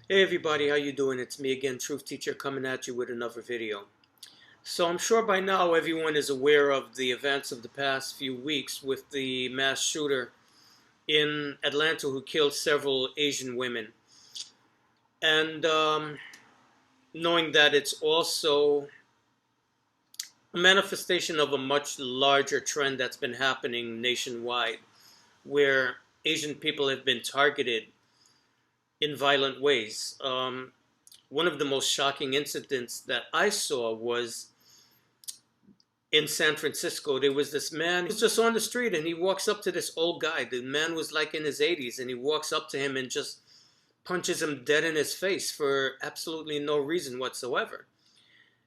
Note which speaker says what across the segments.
Speaker 1: Hey everybody, how you doing? It's me again, Truth Teacher, coming at you with another video. So I'm sure by now everyone is aware of the events of the past few weeks with the mass shooter in Atlanta who killed several Asian women. And knowing that it's also a manifestation of a much larger trend that's been happening nationwide, where Asian people have been targeted in violent ways. One of the most shocking incidents that I saw was in San Francisco. There was this man who was just on the street and he walks up to this old guy. The man was like in his 80s and he walks up to him and just punches him dead in his face for absolutely no reason whatsoever.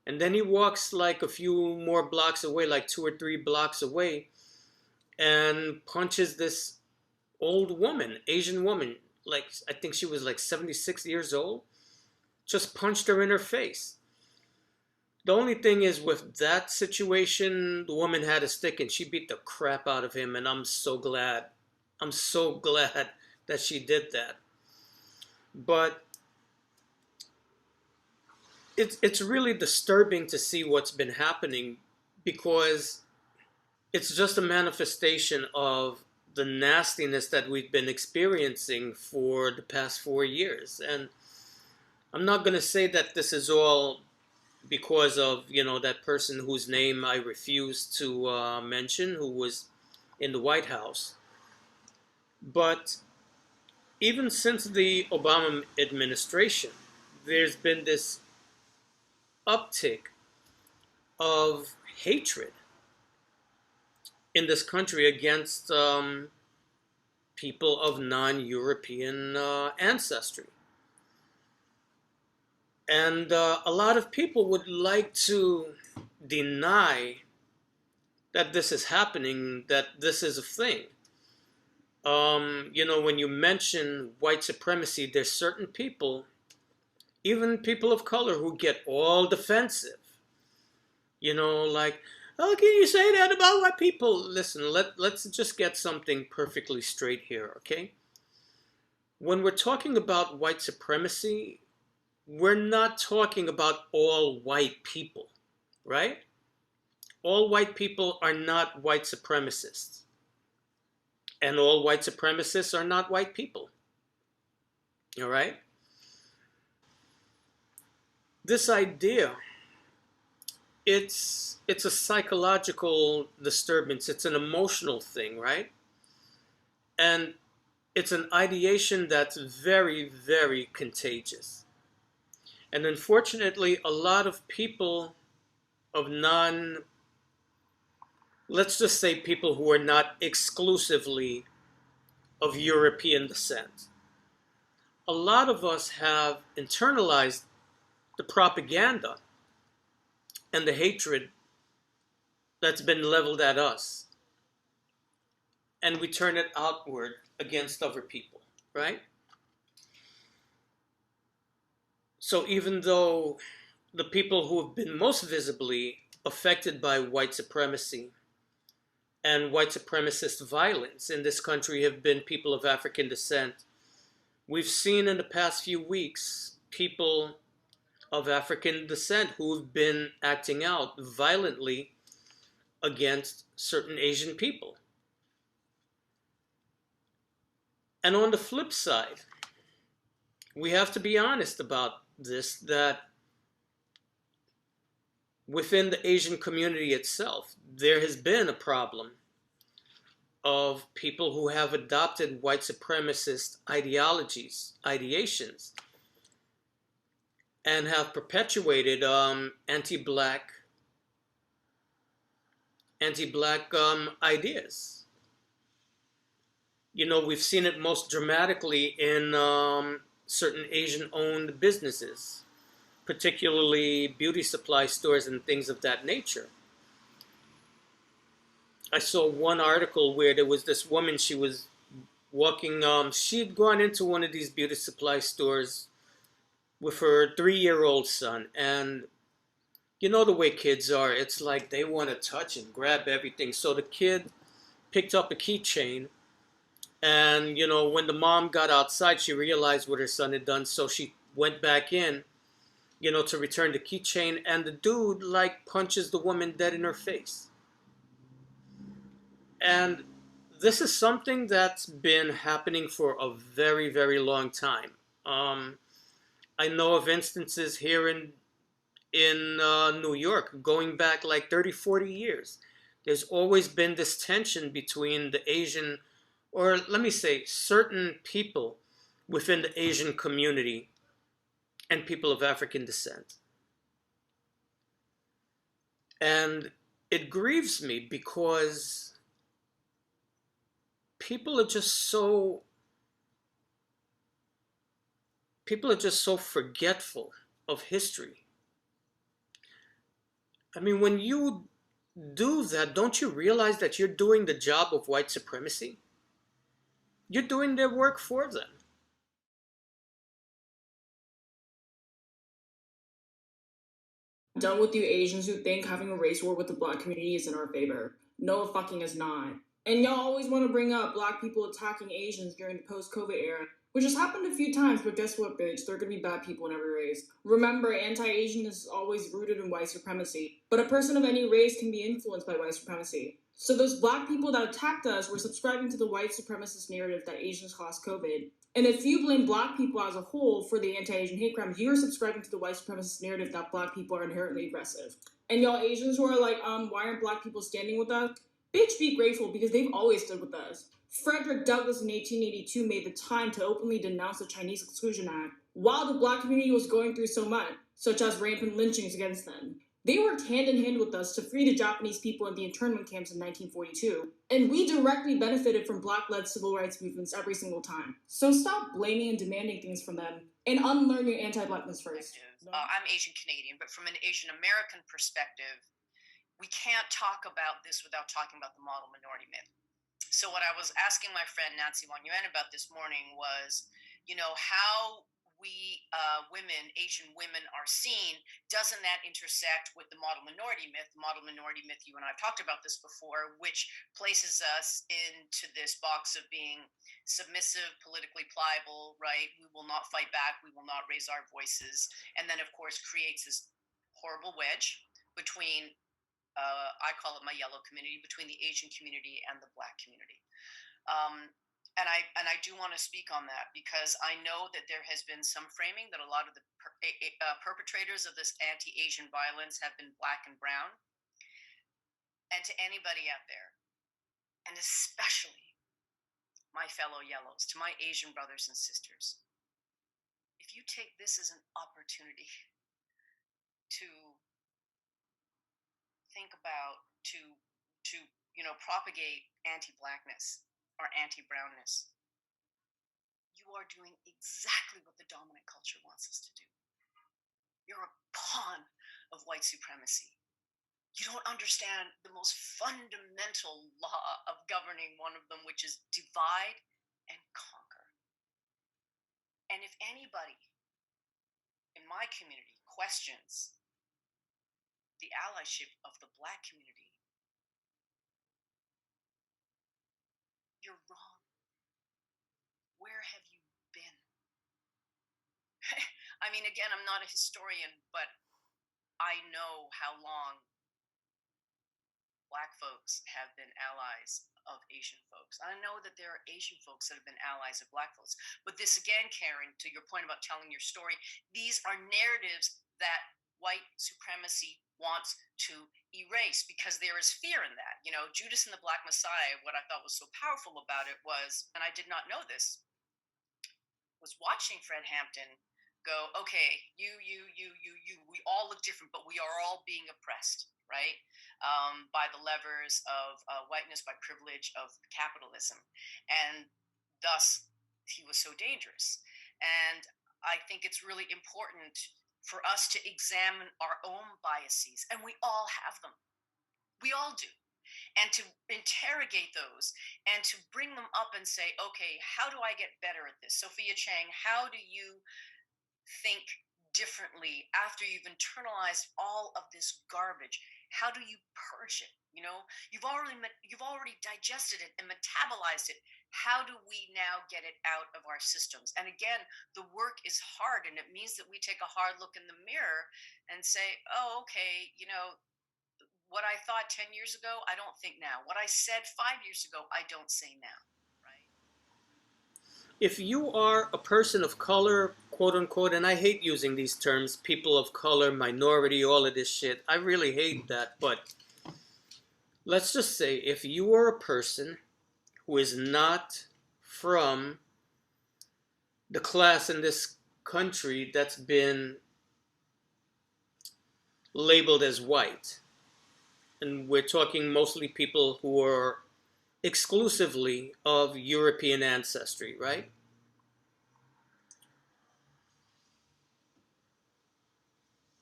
Speaker 1: And then he walks like a few more blocks away, like 2 or 3 blocks away, and punches this old woman, Asian woman, like I think she was like 76 years old, just punched her in her face. The only thing is with that situation, the woman had a stick and she beat the crap out of him, and I'm so glad. I'm so glad that she did that. But it's really disturbing to see what's been happening, because it's just a manifestation of the nastiness that we've been experiencing for the past 4 years. And I'm not going to say that this is all because of, that person whose name I refuse to mention, who was in the White House. But even since the Obama administration, there's been this uptick of hatred in this country against people of non-European ancestry. And a lot of people would like to deny that this is happening, that this is a thing. When you mention white supremacy, there's certain people, even people of color, who get all defensive. Like, how can you say that about white people? Listen, let's just get something perfectly straight here, okay? When we're talking about white supremacy, we're not talking about all white people, right? All white people are not white supremacists. And all white supremacists are not white people. All right? This idea, it's a psychological disturbance. It's an emotional thing, right? And it's an ideation that's very, very contagious. And unfortunately, a lot of people of let's just say people who are not exclusively of European descent, a lot of us have internalized the propaganda and the hatred that's been leveled at us. And we turn it outward against other people, right? So even though the people who have been most visibly affected by white supremacy and white supremacist violence in this country have been people of African descent, we've seen in the past few weeks people of African descent who've been acting out violently against certain Asian people. And on the flip side, we have to be honest about this, that within the Asian community itself, there has been a problem of people who have adopted white supremacist ideations, and have perpetuated anti-black ideas. We've seen it most dramatically in certain Asian-owned businesses, particularly beauty supply stores and things of that nature. I saw one article where there was this woman, she was walking, she'd gone into one of these beauty supply stores with her 3-year-old son, and you know the way kids are, it's like they want to touch and grab everything. So the kid picked up a keychain, and when the mom got outside, she realized what her son had done, so she went back in, to return the keychain, and the dude like punches the woman dead in her face. And this is something that's been happening for a very, very long time. I know of instances here in New York going back like 30, 40 years. There's always been this tension between the Asian, or let me say, certain people within the Asian community and people of African descent. And it grieves me because people are just so people are just so forgetful of history. I mean, when you do that, don't you realize that you're doing the job of white supremacy? You're doing their work for them.
Speaker 2: Done with you Asians who think having a race war with the black community is in our favor. No, it fucking is not. And y'all always want to bring up black people attacking Asians during the post-COVID era, which has happened a few times, but guess what, bitch? There are gonna be bad people in every race. Remember, anti-Asian is always rooted in white supremacy, but a person of any race can be influenced by white supremacy. So those black people that attacked us were subscribing to the white supremacist narrative that Asians caused COVID. And if you blame black people as a whole for the anti-Asian hate crimes, you're subscribing to the white supremacist narrative that black people are inherently aggressive. And y'all Asians who are like, why aren't black people standing with us? Bitch, be grateful because they've always stood with us. Frederick Douglass in 1882 made the time to openly denounce the Chinese Exclusion Act while the black community was going through so much, such as rampant lynchings against them. They worked hand in hand with us to free the Japanese people in the internment camps in 1942, and we directly benefited from black-led civil rights movements every single time. So stop blaming and demanding things from them, and unlearn your anti-blackness first.
Speaker 3: I'm Asian Canadian, but from an Asian American perspective, we can't talk about this without talking about the model minority myth. So what I was asking my friend Nancy Wanyuan about this morning was, how we women, Asian women, are seen. Doesn't that intersect with the model minority myth? The model minority myth, you and I have talked about this before, which places us into this box of being submissive, politically pliable, right? We will not fight back. We will not raise our voices. And then, of course, creates this horrible wedge between I call it my yellow community, between the Asian community and the black community. And I do want to speak on that because I know that there has been some framing that a lot of the perpetrators of this anti-Asian violence have been black and brown. And to anybody out there, and especially my fellow yellows, to my Asian brothers and sisters, if you take this as an opportunity to think about, to propagate anti-blackness or anti-brownness, you are doing exactly what the dominant culture wants us to do. You're a pawn of white supremacy. You don't understand the most fundamental law of governing one of them, which is divide and conquer. And if anybody in my community questions the allyship of the black community, you're wrong. Where have you been? I mean, again, I'm not a historian, but I know how long black folks have been allies of Asian folks. I know that there are Asian folks that have been allies of black folks. But this again, Karen, to your point about telling your story, these are narratives that white supremacy wants to erase because there is fear in that. Judas and the Black Messiah, what I thought was so powerful about it was, and I did not know this, was watching Fred Hampton go, okay, you, we all look different, but we are all being oppressed, right? By the levers of whiteness, by privilege of capitalism. And thus, he was so dangerous. And I think it's really important for us to examine our own biases, and we all have them. We all do. And to interrogate those and to bring them up and say, okay, how do I get better at this? Sophia Chang, how do you think differently after you've internalized all of this garbage? How do you purge it? You know, you've already digested it and metabolized it. How do we now get it out of our systems? And again, the work is hard, and it means that we take a hard look in the mirror and say, oh, okay, you know, what I thought 10 years ago, I don't think now. What I said 5 years ago, I don't say now. Right?
Speaker 1: If you are a person of color, quote unquote, and I hate using these terms, people of color, minority, all of this shit, I really hate that. But let's just say if you are a person who is not from the class in this country that's been labeled as white, and we're talking mostly people who are exclusively of European ancestry, right?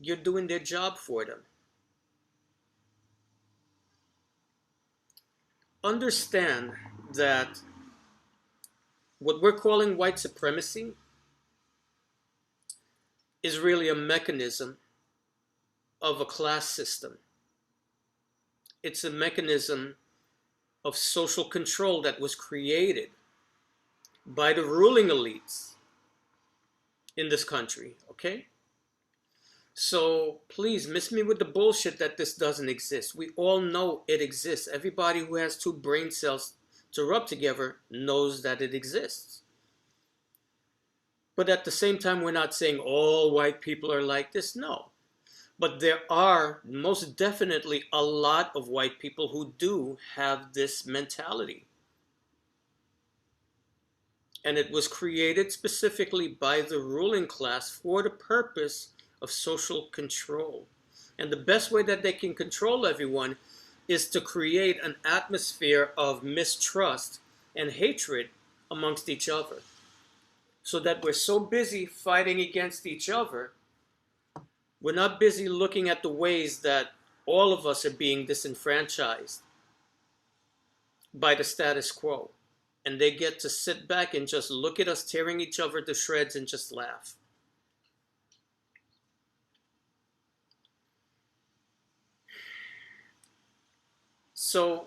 Speaker 1: You're doing their job for them. Understand that what we're calling white supremacy is really a mechanism of a class system. It's a mechanism of social control that was created by the ruling elites in this country, okay? So please miss me with the bullshit that this doesn't exist. We all know it exists. Everybody who has two brain cells to rub together knows that it exists. But at the same time, we're not saying all white people are like this. No. But there are most definitely a lot of white people who do have this mentality. And it was created specifically by the ruling class for the purpose of social control. And the best way that they can control everyone is to create an atmosphere of mistrust and hatred amongst each other. So that we're so busy fighting against each other, we're not busy looking at the ways that all of us are being disenfranchised by the status quo. And they get to sit back and just look at us tearing each other to shreds and just laugh. So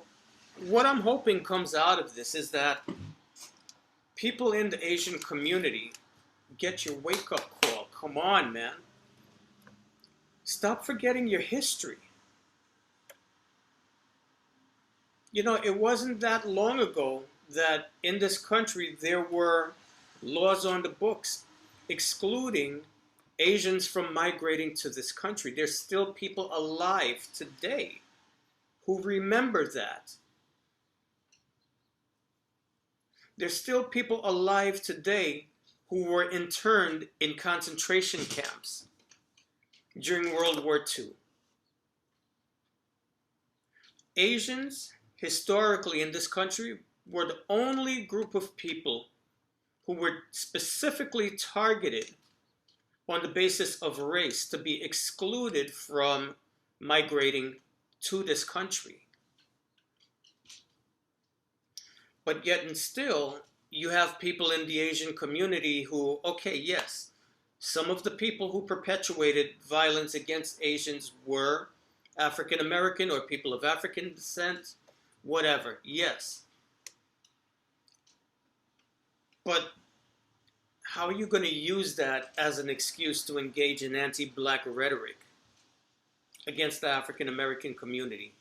Speaker 1: what I'm hoping comes out of this is that people in the Asian community get your wake-up call. Come on, man. Stop forgetting your history. You know, it wasn't that long ago that in this country there were laws on the books excluding Asians from migrating to this country. There's still people alive today who remember that. There's still people alive today who were interned in concentration camps during World War II. Asians, historically in this country, were the only group of people who were specifically targeted on the basis of race to be excluded from migrating to this country. But yet and still, you have people in the Asian community who, okay, yes, some of the people who perpetuated violence against Asians were African American or people of African descent, whatever, yes. But how are you going to use that as an excuse to engage in anti-black rhetoric against the African American community?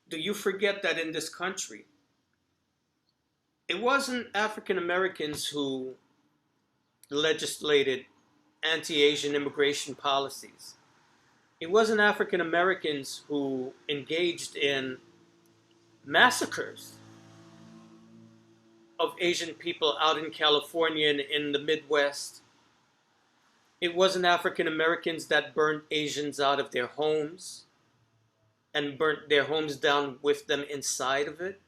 Speaker 1: Do you forget that in this country, it wasn't African Americans who legislated anti-Asian immigration policies. It wasn't African Americans who engaged in massacres of Asian people out in California and in the Midwest. It wasn't African Americans that burnt Asians out of their homes and burnt their homes down with them inside of it.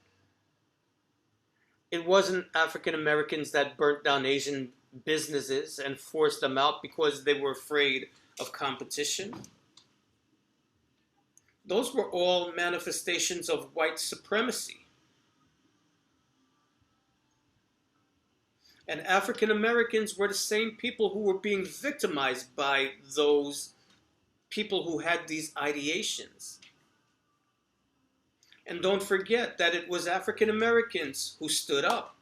Speaker 1: It wasn't African Americans that burnt down Asian businesses and forced them out because they were afraid of competition. Those were all manifestations of white supremacy. And African Americans were the same people who were being victimized by those people who had these ideations. And don't forget that it was African Americans who stood up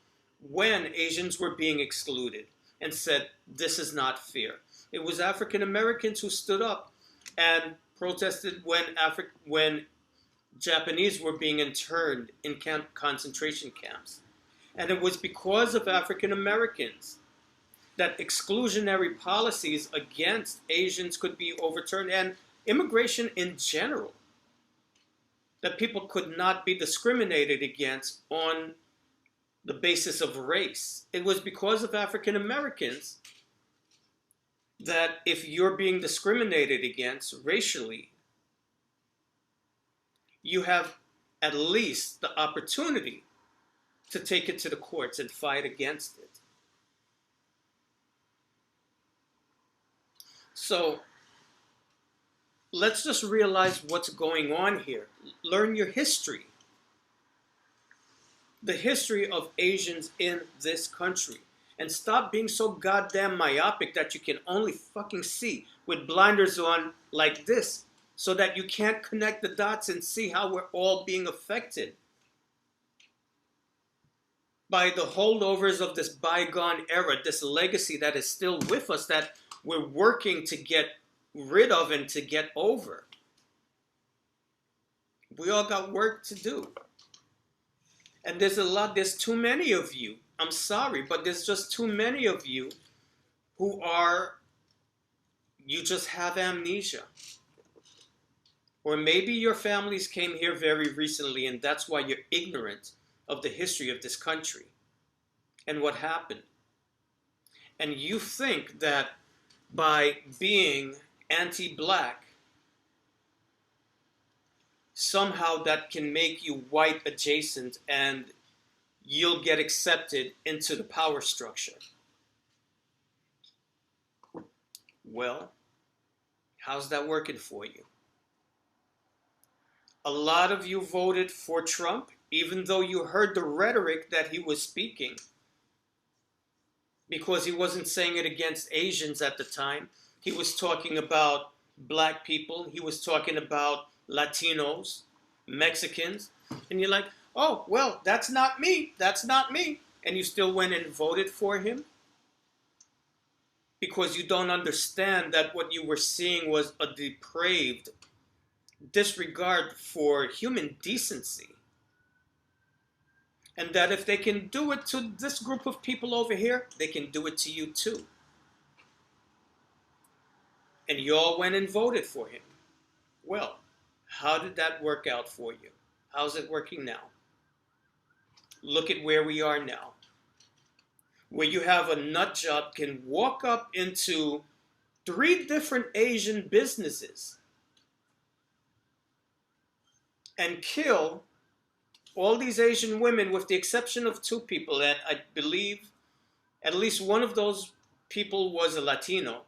Speaker 1: when Asians were being excluded and said, this is not fair. It was African Americans who stood up and protested when Japanese were being interned in concentration camps. And it was because of African Americans that exclusionary policies against Asians could be overturned, and immigration in general, that people could not be discriminated against on the basis of race. It was because of African Americans that if you're being discriminated against racially, you have at least the opportunity to take it to the courts and fight against it. So let's just realize what's going on here. Learn your history. The history of Asians in this country. And stop being so goddamn myopic that you can only fucking see with blinders on like this, so that you can't connect the dots and see how we're all being affected by the holdovers of this bygone era, this legacy that is still with us, that we're working to get rid of and to get over. We all got work to do. And there's too many of you. I'm sorry, but there's just too many of you you just have amnesia. Or maybe your families came here very recently and that's why you're ignorant of the history of this country and what happened. And you think that by being anti-black, somehow that can make you white adjacent and you'll get accepted into the power structure. Well, how's that working for you? A lot of you voted for Trump, even though you heard the rhetoric that he was speaking, because he wasn't saying it against Asians at the time. He was talking about black people. He was talking about Latinos, Mexicans. And you're like, oh, well, that's not me. That's not me. And you still went and voted for him because you don't understand that what you were seeing was a depraved disregard for human decency. And that if they can do it to this group of people over here, they can do it to you too. And you all went and voted for him. Well, how did that work out for you? How's it working now? Look at where we are now, where you have a nut job can walk up into 3 different Asian businesses and kill all these Asian women with the exception of 2 people. And I believe at least one of those people was a Latino.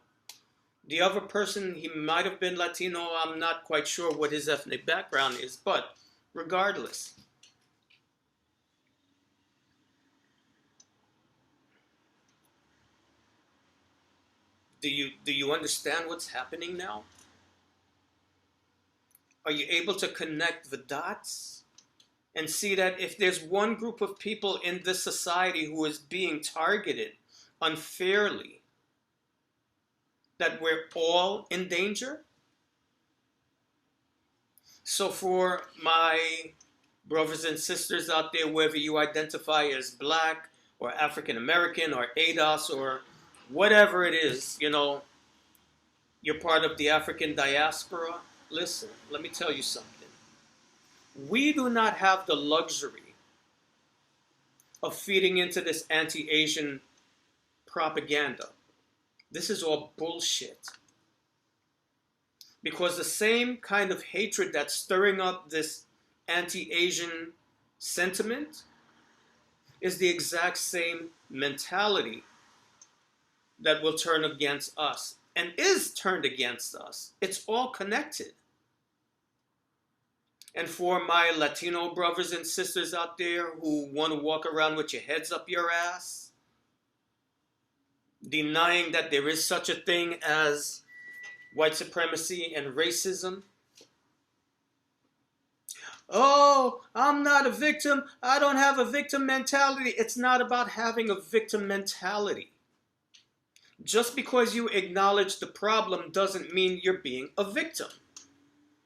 Speaker 1: The other person, he might have been Latino. I'm not quite sure what his ethnic background is, but regardless. Do you understand what's happening now? Are you able to connect the dots and see that if there's one group of people in this society who is being targeted unfairly, that we're all in danger? So for my brothers and sisters out there, whether you identify as black or African American or ADOS or whatever it is, you know, you're part of the African diaspora, listen, let me tell you something. We do not have the luxury of feeding into this anti-Asian propaganda. This is all bullshit. Because the same kind of hatred that's stirring up this anti-Asian sentiment is the exact same mentality that will turn against us and is turned against us. It's all connected. And for my Latino brothers and sisters out there who want to walk around with your heads up your ass, denying that there is such a thing as white supremacy and racism. Oh, I'm not a victim. I don't have a victim mentality. It's not about having a victim mentality. Just because you acknowledge the problem doesn't mean you're being a victim.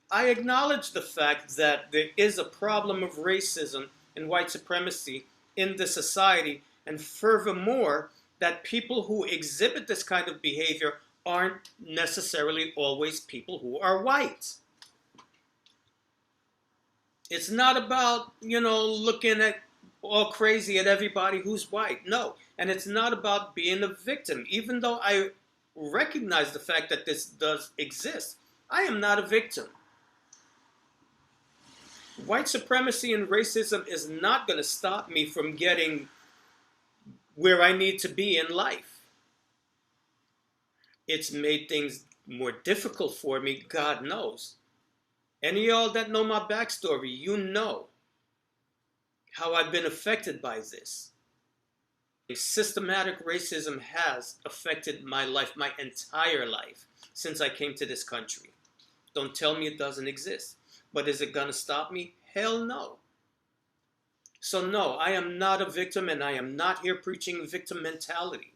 Speaker 1: I acknowledge the fact that there is a problem of racism and white supremacy in the society, and furthermore, that people who exhibit this kind of behavior aren't necessarily always people who are white. It's not about, looking at all crazy at everybody who's white. No. And it's not about being a victim. Even though I recognize the fact that this does exist, I am not a victim. White supremacy and racism is not going to stop me from getting where I need to be in life. It's made things more difficult for me, God knows. Any of y'all that know my backstory, you know how I've been affected by this. Systematic racism has affected my life, my entire life, since I came to this country. Don't tell me it doesn't exist. But is it going to stop me? Hell no. So no, I am not a victim, and I am not here preaching victim mentality.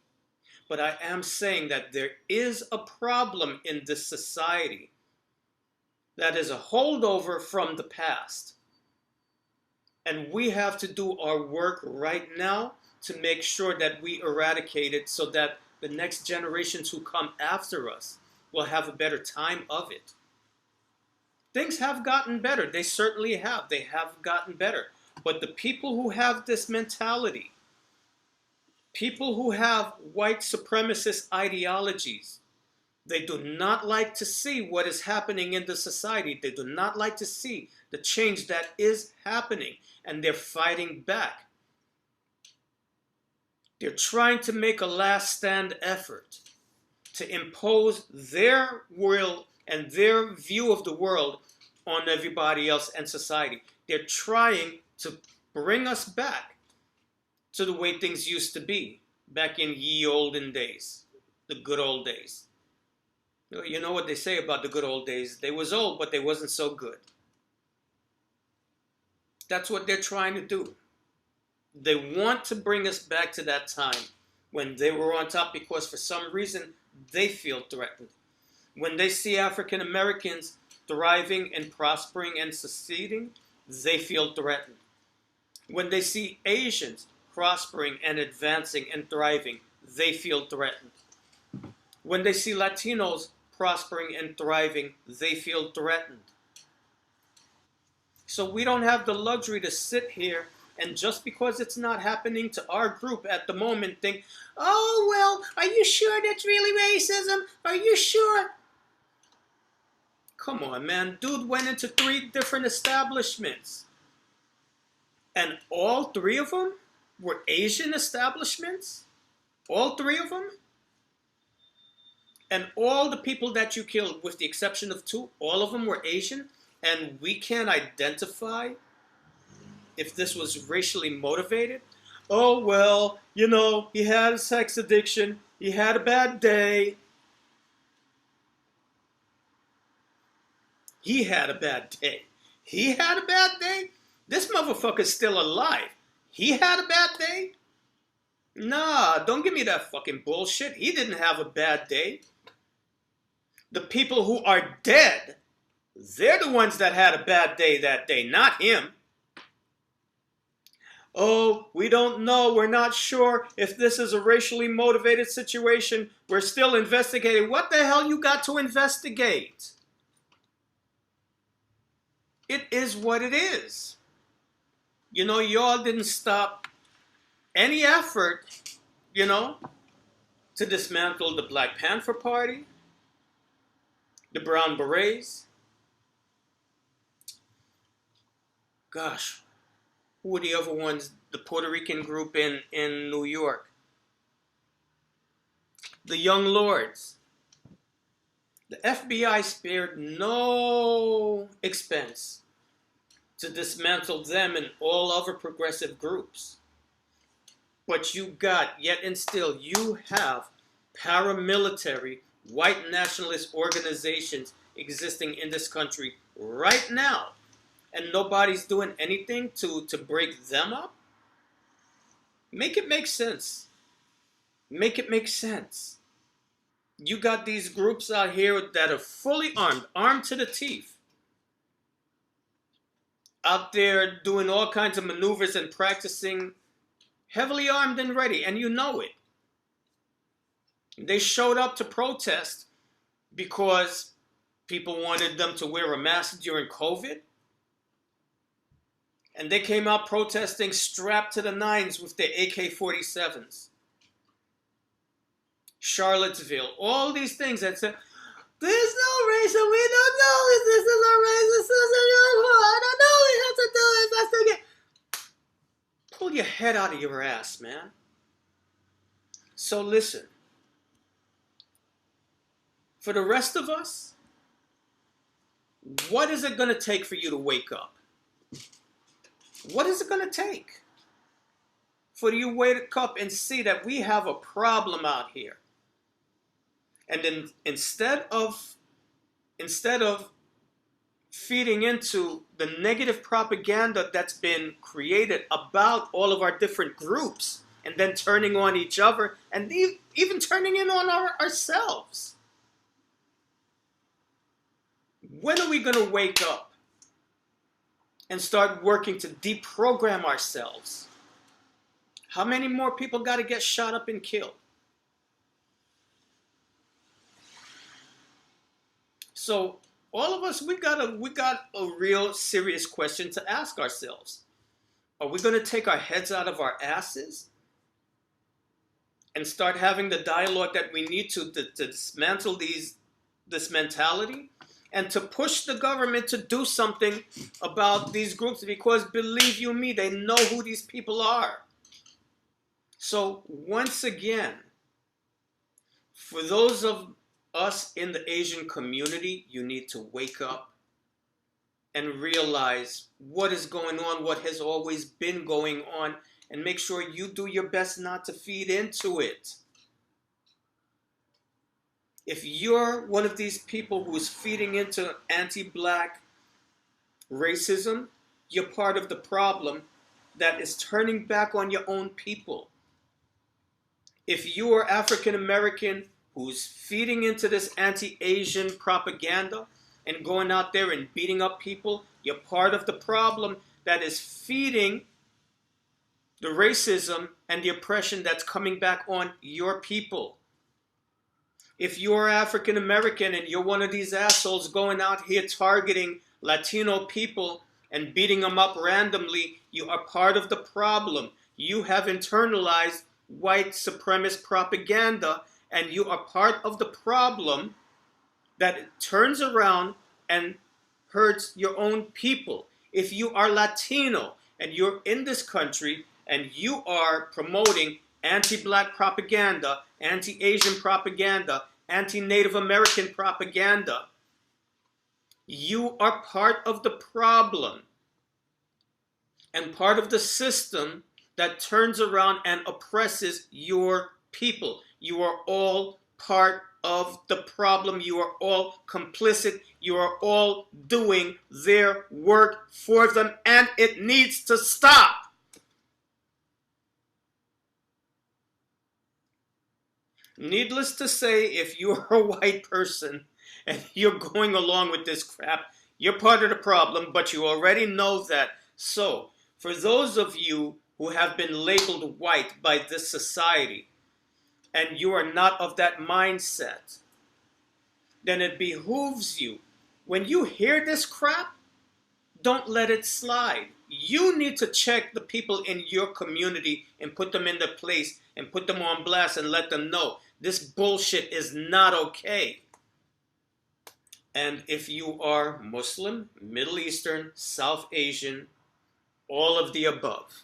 Speaker 1: But I am saying that there is a problem in this society that is a holdover from the past. And we have to do our work right now to make sure that we eradicate it so that the next generations who come after us will have a better time of it. Things have gotten better. They certainly have. They have gotten better. But the people who have this mentality, people who have white supremacist ideologies, they do not like to see what is happening in the society. They do not like to see the change that is happening, and they're fighting back. They're trying to make a last stand effort to impose their will and their view of the world on everybody else and society. They're trying to bring us back to the way things used to be back in ye olden days, the good old days. You know what they say about the good old days? They was old, but they wasn't so good. That's what they're trying to do. They want to bring us back to that time when they were on top because for some reason they feel threatened. When they see African Americans thriving and prospering and succeeding, they feel threatened. When they see Asians prospering and advancing and thriving, they feel threatened. When they see Latinos prospering and thriving, they feel threatened. So we don't have the luxury to sit here and just because it's not happening to our group at the moment think, oh, well, are you sure that's really racism? Are you sure? Come on, man. Dude went into 3 different establishments. And all 3 of them were Asian establishments? All 3 of them? And all the people that you killed, with the exception of 2, all of them were Asian? And we can't identify if this was racially motivated? Oh, well, he had a sex addiction. He had a bad day. He had a bad day. He had a bad day? This motherfucker's still alive. He had a bad day? Nah, don't give me that fucking bullshit. He didn't have a bad day. The people who are dead, they're the ones that had a bad day that day, not him. Oh, we don't know. We're not sure if this is a racially motivated situation. We're still investigating. What the hell you got to investigate? It is what it is. Y'all didn't stop any effort, to dismantle the Black Panther Party, the Brown Berets. Gosh, who were the other ones? The Puerto Rican group in New York. The Young Lords. The FBI spared no expense to dismantle them and all other progressive groups. But you have paramilitary white nationalist organizations existing in this country right now, and nobody's doing anything to break them up? Make it make sense. Make it make sense. You got these groups out here that are fully armed, armed to the teeth, out there doing all kinds of maneuvers and practicing, heavily armed and ready, and you know it. They showed up to protest because people wanted them to wear a mask during COVID. And they came out protesting strapped to the nines with their AK-47s. Charlottesville, all these things that said, there's no racism, we don't know if this is a racist system, I don't know, we have to do investigate. Pull your head out of your ass, man. So listen, for the rest of us, what is it going to take for you to wake up? What is it going to take for you to wake up and see that we have a problem out here? And then instead of feeding into the negative propaganda that's been created about all of our different groups, and then turning on each other, and even turning in on ourselves, when are we going to wake up and start working to deprogram ourselves? How many more people got to get shot up and killed? So all of us, we got a real serious question to ask ourselves. Are we going to take our heads out of our asses and start having the dialogue that we need to dismantle this mentality, and to push the government to do something about these groups? Because believe you me, they know who these people are. So once again, for those of us in the Asian community, you need to wake up and realize what is going on, what has always been going on, and make sure you do your best not to feed into it. If you're one of these people who's feeding into anti-black racism, you're part of the problem that is turning back on your own people. If you are African American who's feeding into this anti-Asian propaganda and going out there and beating up people, you're part of the problem that is feeding the racism and the oppression that's coming back on your people. If you're African American and you're one of these assholes going out here targeting Latino people and beating them up randomly, you are part of the problem. You have internalized white supremacist propaganda, and you are part of the problem that it turns around and hurts your own people. If you are Latino and you're in this country and you are promoting anti-black propaganda, anti-Asian propaganda, anti-Native American propaganda, you are part of the problem and part of the system that turns around and oppresses your people. You are all part of the problem. You are all complicit. You are all doing their work for them, and it needs to stop. Needless to say, if you're a white person and you're going along with this crap, you're part of the problem, but you already know that. So, for those of you who have been labeled white by this society, and you are not of that mindset, then it behooves you, when you hear this crap, don't let it slide. You need to check the people in your community and put them in their place and put them on blast and let them know this bullshit is not okay. And if you are Muslim, Middle Eastern, South Asian, all of the above,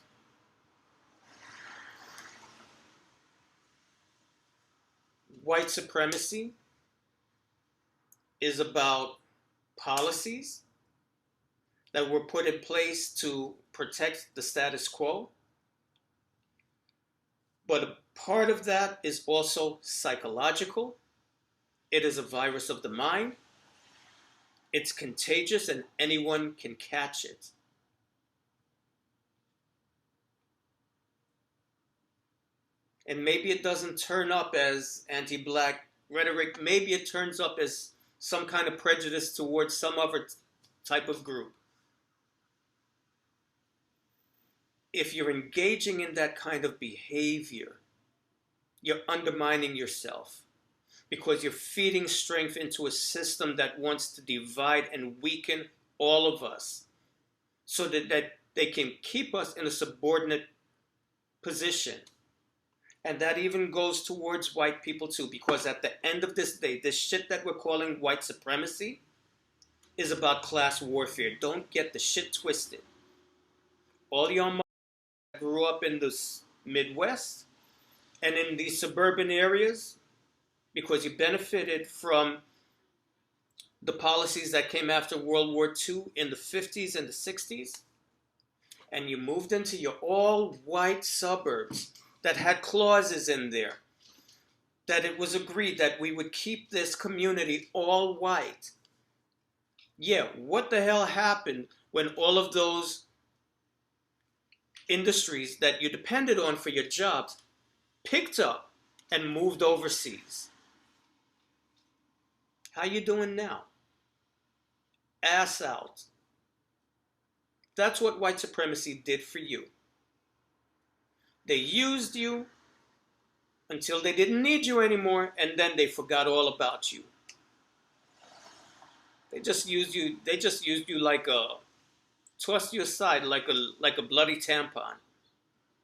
Speaker 1: white supremacy is about policies that were put in place to protect the status quo. But a part of that is also psychological. It is a virus of the mind. It's contagious and anyone can catch it. And maybe it doesn't turn up as anti-black rhetoric. Maybe it turns up as some kind of prejudice towards some other type of group. If you're engaging in that kind of behavior, you're undermining yourself because you're feeding strength into a system that wants to divide and weaken all of us so that they can keep us in a subordinate position. And that even goes towards white people too, because at the end of this day, this shit that we're calling white supremacy is about class warfare. Don't get the shit twisted. All y'all that grew up in the Midwest and in these suburban areas, because you benefited from the policies that came after World War II in the 50s and the 60s, and you moved into your all-white suburbs that had clauses in there that it was agreed that we would keep this community all white. Yeah, what the hell happened when all of those industries that you depended on for your jobs picked up and moved overseas? How you doing now? Ass out. That's what white supremacy did for you. They used you until they didn't need you anymore, and then they forgot all about you. They just used you. They just used you like tossed you aside like a bloody tampon.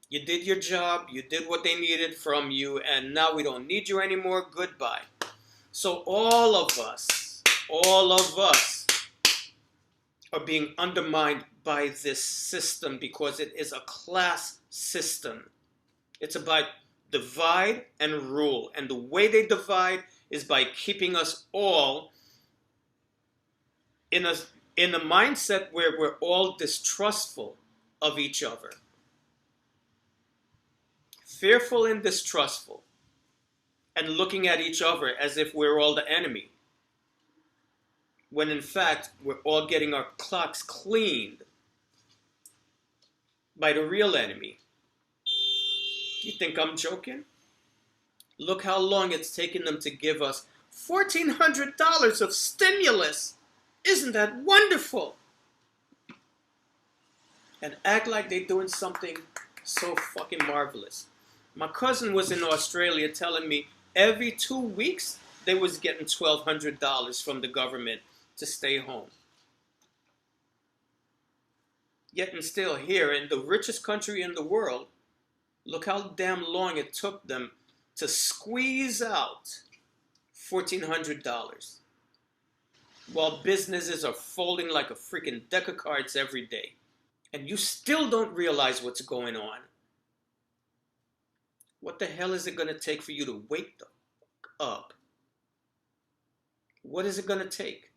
Speaker 1: You did your job. You did what they needed from you, and now we don't need you anymore. Goodbye. So all of us are being undermined by this system because it is a class system. It's about divide and rule. And the way they divide is by keeping us all in a mindset where we're all distrustful of each other. Fearful and distrustful. And looking at each other as if we're all the enemy. When in fact, we're all getting our clocks cleaned by the real enemy. You think I'm joking? Look how long it's taken them to give us $1,400 of stimulus. Isn't that wonderful? And act like they're doing something so fucking marvelous. My cousin was in Australia telling me every 2 weeks they was getting $1,200 from the government to stay home. Yet and still here in the richest country in the world, look how damn long it took them to squeeze out $1,400. While businesses are folding like a freaking deck of cards every day. And you still don't realize what's going on. What the hell is it going to take for you to wake up? What is it going to take?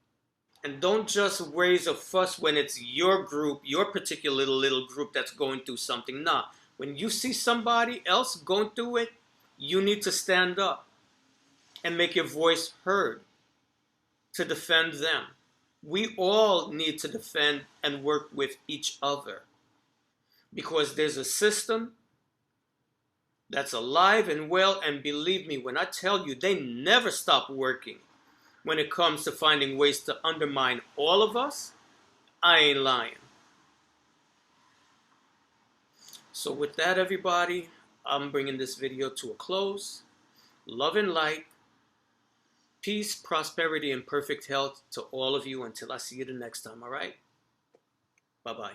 Speaker 1: And don't just raise a fuss when it's your group, your particular little group that's going through something. Nah, when you see somebody else going through it, you need to stand up and make your voice heard to defend them. We all need to defend and work with each other because there's a system that's alive and well, and believe me when I tell you, they never stop working when it comes to finding ways to undermine all of us. I ain't lying. So with that, everybody, I'm bringing this video to a close. Love and light. Peace, prosperity, and perfect health to all of you until I see you the next time, all right? Bye-bye.